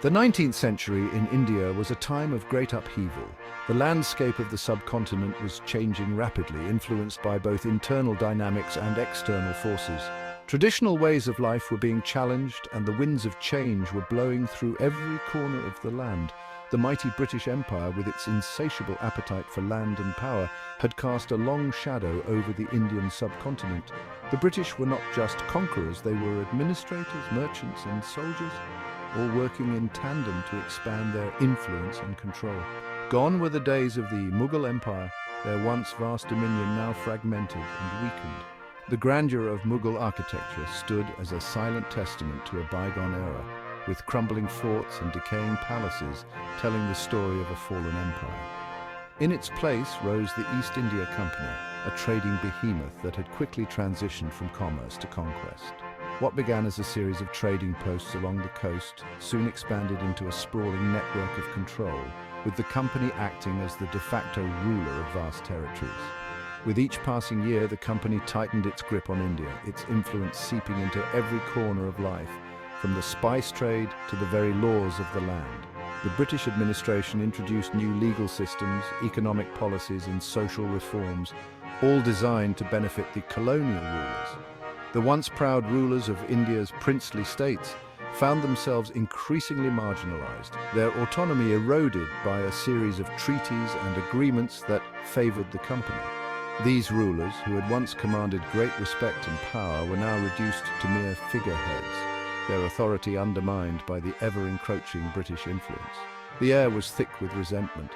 The 19th century in India was a time of great upheaval. The landscape of the subcontinent was changing rapidly, influenced by both internal dynamics and external forces. Traditional ways of life were being challenged, and the winds of change were blowing through every corner of the land. The mighty British Empire, with its insatiable appetite for land and power, had cast a long shadow over the Indian subcontinent. The British were not just conquerors, they were administrators, merchants, and soldiers, all working in tandem to expand their influence and control. Gone were the days of the Mughal Empire, their once vast dominion now fragmented and weakened. The grandeur of Mughal architecture stood as a silent testament to a bygone era, with crumbling forts and decaying palaces telling the story of a fallen empire. In its place rose the East India Company, a trading behemoth that had quickly transitioned from commerce to conquest. What began as a series of trading posts along the coast soon expanded into a sprawling network of control, with the company acting as the de facto ruler of vast territories. With each passing year, the company tightened its grip on India, its influence seeping into every corner of life, from the spice trade to the very laws of the land. The British administration introduced new legal systems, economic policies, and social reforms, all designed to benefit the colonial rulers. The once proud rulers of India's princely states found themselves increasingly marginalized, their autonomy eroded by a series of treaties and agreements that favored the company. These rulers, who had once commanded great respect and power, were now reduced to mere figureheads, their authority undermined by the ever-encroaching British influence. The air was thick with resentment,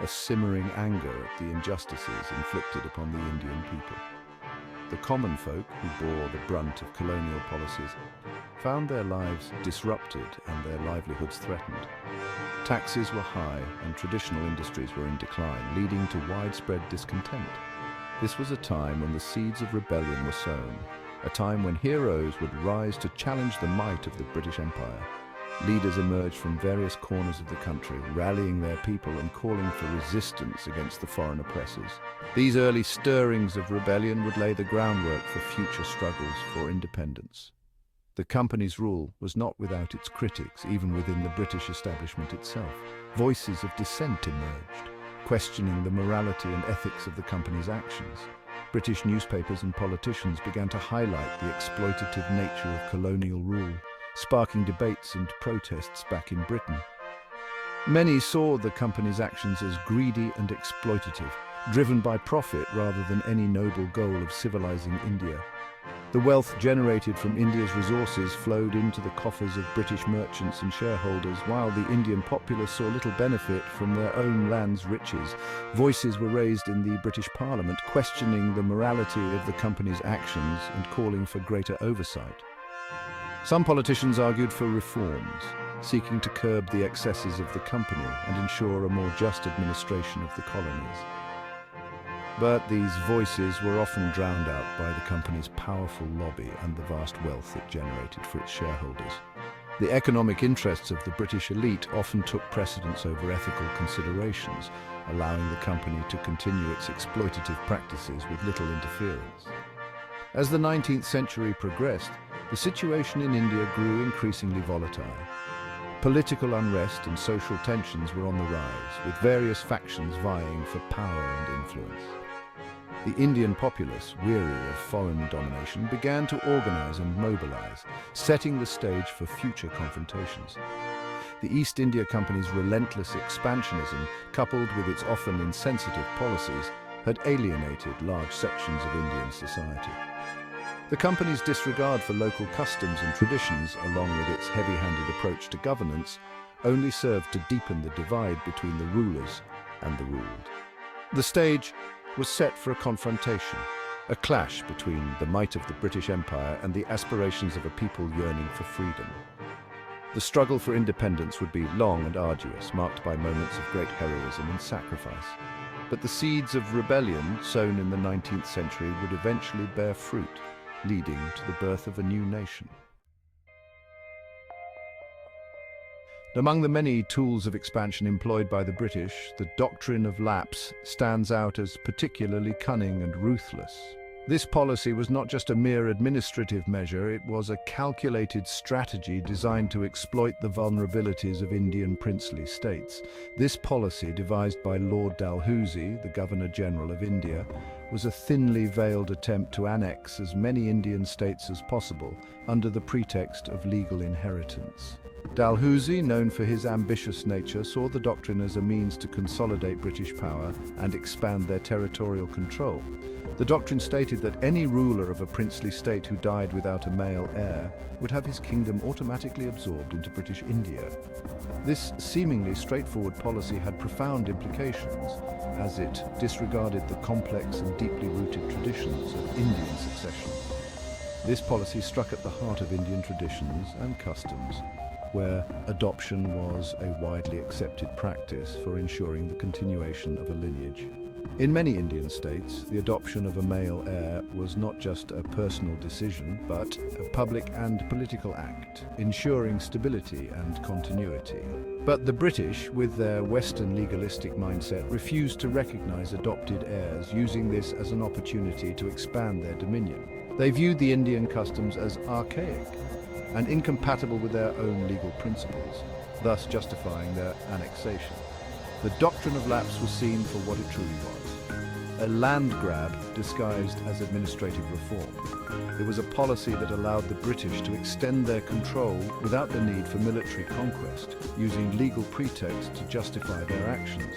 a simmering anger at the injustices inflicted upon the Indian people. The common folk, who bore the brunt of colonial policies, found their lives disrupted and their livelihoods threatened. Taxes were high and traditional industries were in decline, leading to widespread discontent. This was a time when the seeds of rebellion were sown, a time when heroes would rise to challenge the might of the British Empire. Leaders emerged from various corners of the country, rallying their people and calling for resistance against the foreign oppressors. These early stirrings of rebellion would lay the groundwork for future struggles for independence. The company's rule was not without its critics, even within the British establishment itself. Voices of dissent emerged, questioning the morality and ethics of the company's actions. British newspapers and politicians began to highlight the exploitative nature of colonial rule, sparking debates and protests back in Britain. Many saw the company's actions as greedy and exploitative, driven by profit rather than any noble goal of civilizing India. The wealth generated from India's resources flowed into the coffers of British merchants and shareholders, while the Indian populace saw little benefit from their own land's riches. Voices were raised in the British Parliament, questioning the morality of the company's actions and calling for greater oversight. Some politicians argued for reforms, seeking to curb the excesses of the company and ensure a more just administration of the colonies. But these voices were often drowned out by the company's powerful lobby and the vast wealth it generated for its shareholders. The economic interests of the British elite often took precedence over ethical considerations, allowing the company to continue its exploitative practices with little interference. As the 19th century progressed, the situation in India grew increasingly volatile. Political unrest and social tensions were on the rise, with various factions vying for power and influence. The Indian populace, weary of foreign domination, began to organize and mobilize, setting the stage for future confrontations. The East India Company's relentless expansionism, coupled with its often insensitive policies, had alienated large sections of Indian society. The company's disregard for local customs and traditions, along with its heavy-handed approach to governance, only served to deepen the divide between the rulers and the ruled. The stage was set for a confrontation, a clash between the might of the British Empire and the aspirations of a people yearning for freedom. The struggle for independence would be long and arduous, marked by moments of great heroism and sacrifice. But the seeds of rebellion sown in the 19th century would eventually bear fruit, leading to the birth of a new nation. Among the many tools of expansion employed by the British, the doctrine of lapse stands out as particularly cunning and ruthless. This policy was not just a mere administrative measure, it was a calculated strategy designed to exploit the vulnerabilities of Indian princely states. This policy, devised by Lord Dalhousie, the Governor-General of India, was a thinly veiled attempt to annex as many Indian states as possible under the pretext of legal inheritance. Dalhousie, known for his ambitious nature, saw the doctrine as a means to consolidate British power and expand their territorial control. The doctrine stated that any ruler of a princely state who died without a male heir would have his kingdom automatically absorbed into British India. This seemingly straightforward policy had profound implications, as it disregarded the complex and deeply rooted traditions of Indian succession. This policy struck at the heart of Indian traditions and customs, where adoption was a widely accepted practice for ensuring the continuation of a lineage. In many Indian states, the adoption of a male heir was not just a personal decision, but a public and political act, ensuring stability and continuity. But the British, with their Western legalistic mindset, refused to recognize adopted heirs, using this as an opportunity to expand their dominion. They viewed the Indian customs as archaic and incompatible with their own legal principles, thus justifying their annexation. The doctrine of lapse was seen for what it truly was: a land grab disguised as administrative reform. It was a policy that allowed the British to extend their control without the need for military conquest, using legal pretexts to justify their actions.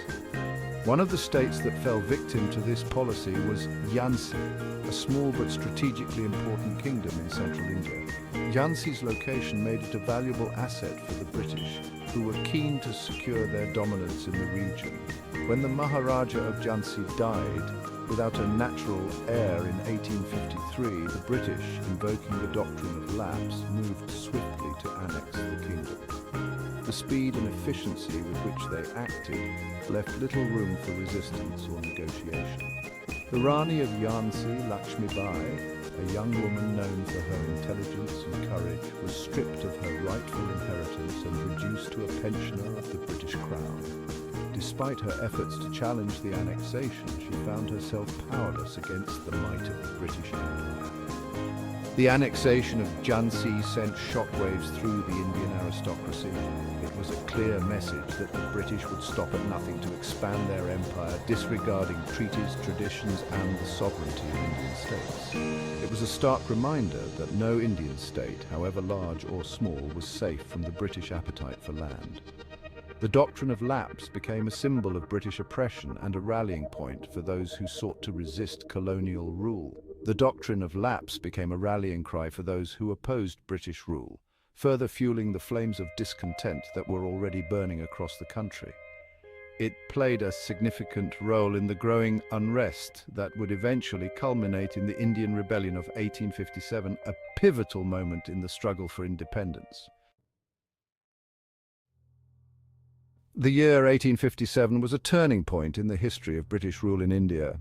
One of the states that fell victim to this policy was Jhansi, a small but strategically important kingdom in central India. Jhansi's location made it a valuable asset for the British, who were keen to secure their dominance in the region. When the Maharaja of Jhansi died without a natural heir in 1853, the British, invoking the doctrine of lapse, moved swiftly to annex the kingdom. The speed and efficiency with which they acted left little room for resistance or negotiation. The Rani of Rani Lakshmi Bai, a young woman known for her intelligence and courage, was stripped of her rightful inheritance and reduced to a pensioner of the British Crown. Despite her efforts to challenge the annexation, she found herself powerless against the might of the British Empire. The annexation of Jhansi sent shockwaves through the Indian aristocracy. It was a clear message that the British would stop at nothing to expand their empire, disregarding treaties, traditions, and the sovereignty of Indian states. It was a stark reminder that no Indian state, however large or small, was safe from the British appetite for land. The doctrine of lapse became a symbol of British oppression and a rallying point for those who sought to resist colonial rule. The doctrine of lapse became a rallying cry for those who opposed British rule, further fueling the flames of discontent that were already burning across the country. It played a significant role in the growing unrest that would eventually culminate in the Indian Rebellion of 1857, a pivotal moment in the struggle for independence. The year 1857 was a turning point in the history of British rule in India.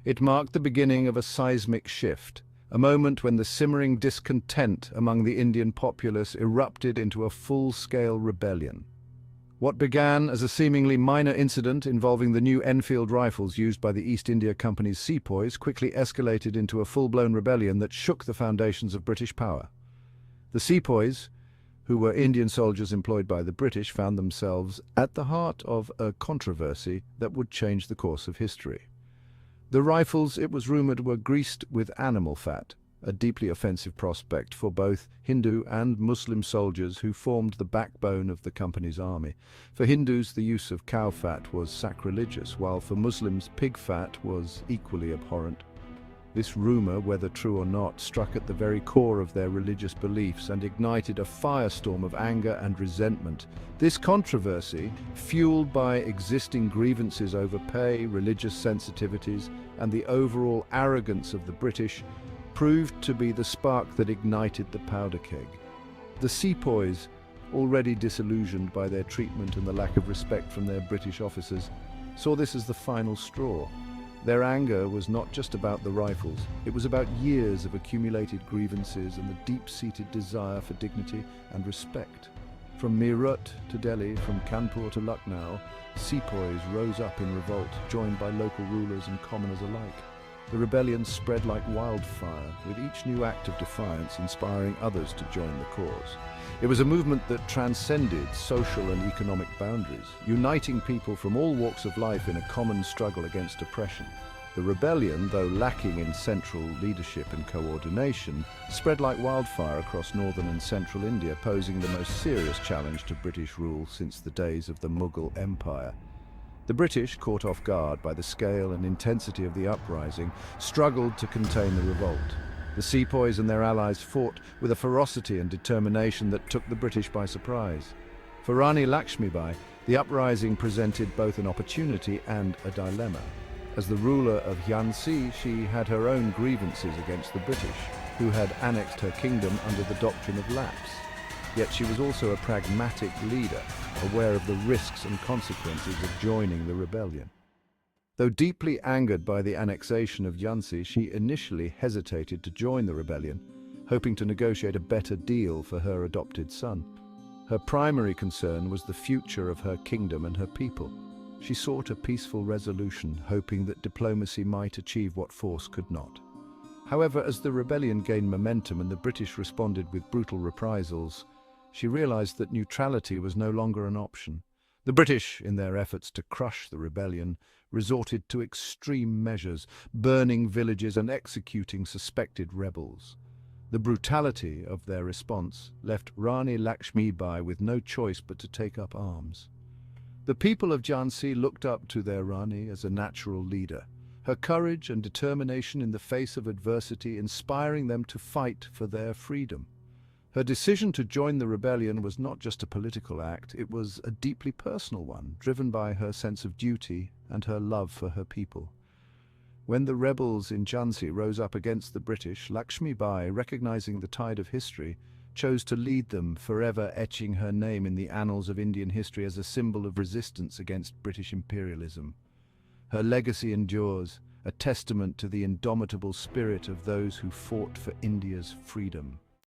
It marked the beginning of a seismic shift, a moment when the simmering discontent among the Indian populace erupted into a full-scale rebellion. What began as a seemingly minor incident involving the new Enfield rifles used by the East India Company's sepoys quickly escalated into a full-blown rebellion that shook the foundations of British power. The sepoys, who were Indian soldiers employed by the British, found themselves at the heart of a controversy that would change the course of history. The rifles, it was rumored, were greased with animal fat, a deeply offensive prospect for both Hindu and Muslim soldiers who formed the backbone of the company's army. For Hindus, the use of cow fat was sacrilegious, while for Muslims, pig fat was equally abhorrent. This rumor, whether true or not, struck at the very core of their religious beliefs and ignited a firestorm of anger and resentment. This controversy, fueled by existing grievances over pay, religious sensitivities, and the overall arrogance of the British, proved to be the spark that ignited the powder keg. The sepoys, already disillusioned by their treatment and the lack of respect from their British officers, saw this as the final straw. Their anger was not just about the rifles, it was about years of accumulated grievances and the deep-seated desire for dignity and respect. From Meerut to Delhi, from Kanpur to Lucknow, sepoys rose up in revolt, joined by local rulers and commoners alike. The rebellion spread like wildfire, with each new act of defiance inspiring others to join the cause. It was a movement that transcended social and economic boundaries, uniting people from all walks of life in a common struggle against oppression. The rebellion, though lacking in central leadership and coordination, spread like wildfire across northern and central India, posing the most serious challenge to British rule since the days of the Mughal Empire. The British, caught off guard by the scale and intensity of the uprising, struggled to contain the revolt. The sepoys and their allies fought with a ferocity and determination that took the British by surprise. For Rani Lakshmi Bai, the uprising presented both an opportunity and a dilemma. As the ruler of Jhansi, she had her own grievances against the British, who had annexed her kingdom under the doctrine of lapse. Yet she was also a pragmatic leader, aware of the risks and consequences of joining the rebellion. Though deeply angered by the annexation of Jhansi, she initially hesitated to join the rebellion, hoping to negotiate a better deal for her adopted son. Her primary concern was the future of her kingdom and her people. She sought a peaceful resolution, hoping that diplomacy might achieve what force could not. However, as the rebellion gained momentum and the British responded with brutal reprisals, she realized that neutrality was no longer an option. The British, in their efforts to crush the rebellion, resorted to extreme measures, burning villages and executing suspected rebels. The brutality of their response left Rani Lakshmi Bai with no choice but to take up arms. The people of Jhansi looked up to their Rani as a natural leader, her courage and determination in the face of adversity inspiring them to fight for their freedom. Her decision to join the rebellion was not just a political act, it was a deeply personal one, driven by her sense of duty and her love for her people. When the rebels in Jhansi rose up against the British, Lakshmi Bai, recognizing the tide of history, chose to lead them, forever etching her name in the annals of Indian history as a symbol of resistance against British imperialism. Her legacy endures, a testament to the indomitable spirit of those who fought for India's freedom.